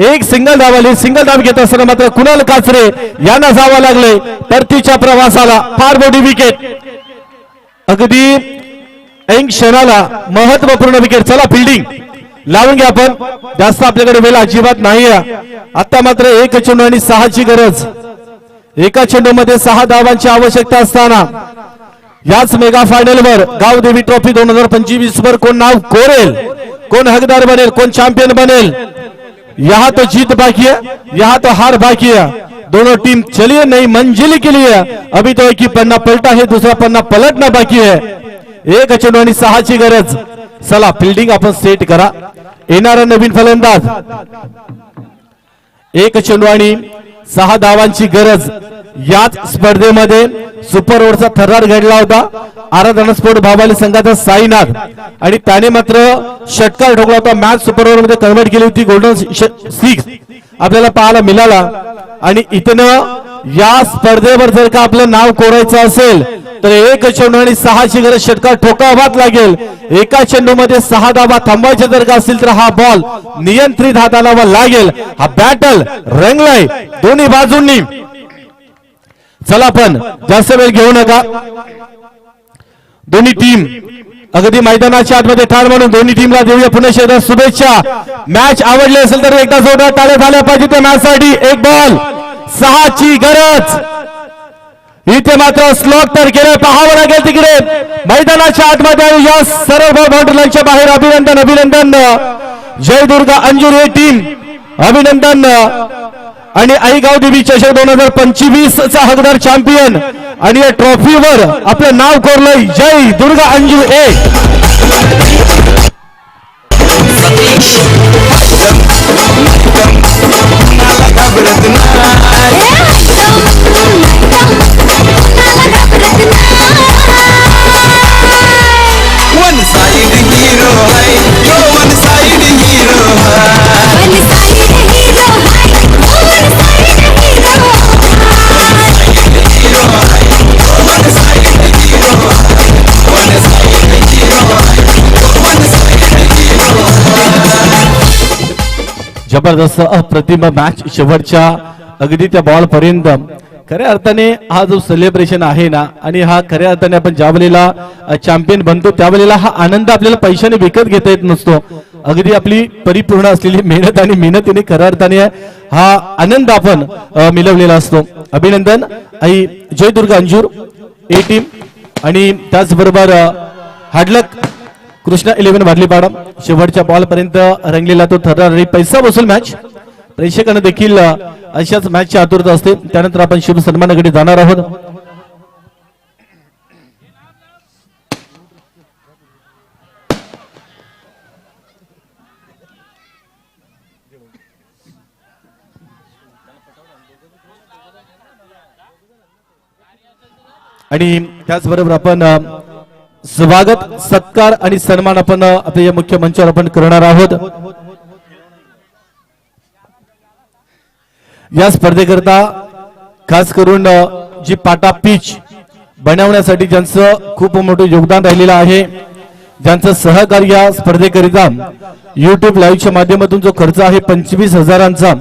एक सिंगल धाव आली. सिंगल धाव घेत असताना मात्र कुणाल काचरे यांना जावं लागले परतीच्या प्रवासाला. फार मोठी विकेट, अगदी ऐन क्षणाला महत्वपूर्ण विकेट. चला फिल्डिंग लावून घ्या आपण, जास्त आपल्याकडे वेळ अजिबात नाही. आता मात्र 1 चेंडू आणि 6 ची गरज. एका चेंडू मध्ये 6 धावांची आवश्यकता असताना याच मेगा फायनल वर गावदेवी ट्रॉफी 2025 वर कोण नाव कोरेल, कोण हकदार बनेल, कोण चॅम्पियन बनेल, यहाँ तो जीत बाकी है, यहाँ तो हार बाकी है। दोनों टीम चलिए नई मंजिल के लिए। अभी तो एक ही पन्ना पलटा है, दूसरा पन्ना पलटना बाकी है। एक चेंडू आणि 6ची गरज। चला फिल्डिंग आपण सेट करा। येणारा नवीन फलंदाज। एक चेंडू आणि 6 धावांची गरज। याच स्पर्धेमध्ये सुपर ओव्हरचा थरार घडला होता आराधना स्पोर्ट भावाली संघाचा साईनाथ आणि त्याने मात्र षटकार ठोकला होता। मॅच सुपर ओव्हर मध्ये कन्वर्ट केली होती। गोल्डन 6 आपल्याला पाहायला मिळाला। आणि इथनं या स्पर्धेवर जर का आपलं नाव कोरायचं असेल तर एक चेंडू आणि 6ची गरज षटकार ठोकावाच लागेल। एका चेंडूमध्ये 6 धावा थांबवायचे जर का असतील तर हा बॉल नियंत्रित हाताला लागेल। हा बॅटल रंगलाय दोन्ही बाजूंनी। चला पण जास्त वेळ घेऊ नका। दोन्ही टीम अगदी मैदानाच्या आतमध्ये ठार म्हणून दोन्ही टीमला देऊया पुणे शहरात शुभेच्छा। मॅच आवडली असेल तर एकदा जोरदार टाळ्या झाल्या पाहिजे त्या मॅच साठी। एक बॉल 6ची गरज। इथे मात्र स्लॉट तर केलं पाहावं लागेल तिकडे मैदानाच्या आतमध्ये या सर्व बाउंड्रीच्या बाहेर। अभिनंदन अभिनंदन जय दुर्गा अंजूर हे टीम अभिनंदन। आणि आईगाव देवी चषक 2025 चा हकदार चॅम्पियन आणि या ट्रॉफीवर आपलं नाव कोरलंय जय Durga Anjur One side hero hai, yo one side hero hai. One side hero hai, yo one side hero hai. One side hero hai, one side hero hai. One side hero hai. जबरदस्त अप्रतिम match शेवटच्या अगदी त्या ball पर्यंत। खऱ्या अर्थाने हा जो सेलिब्रेशन आहे ना आणि हा खऱ्या अर्थाने आपण ज्या वेळेला चॅम्पियन बनतो त्यावेळेला हा आनंद आपल्याला पैशाने विकत घेता येत नसतो। अगदी आपली परिपूर्ण असलेली मेहनत आणि मेहनतीने खऱ्या अर्थाने हा आनंद आपण मिळवलेला असतो। अभिनंदन आई जय दुर्गा अंजूर ए टीम आणि त्याचबरोबर हार्डलक कृष्णा 11 वाडलीपाडा। शेवटच्या बॉल पर्यंत रंगलेला तो थरार पैसा वसूल मॅच। प्रेक्षकांना देखील अशाच मॅचची आतुरता असते। त्यानंतर आपण शुभ सन्मानाकडे जाणार आहोत। आणि त्याचबरोबर आपण स्वागत सत्कार आणि सन्मान आपण आपल्या या मुख्य मंचावर आपण करणार आहोत। या स्पर्धेकरता खास करून जी पाटा पिच बनवण्यासाठी ज्यांचं खूप मोठं योगदान राहिलेलं आहे, ज्यांचं सहकार्य या स्पर्धेकरिता YouTube लाईव्हच्या माध्यमातून जो खर्च आहे 25,000चा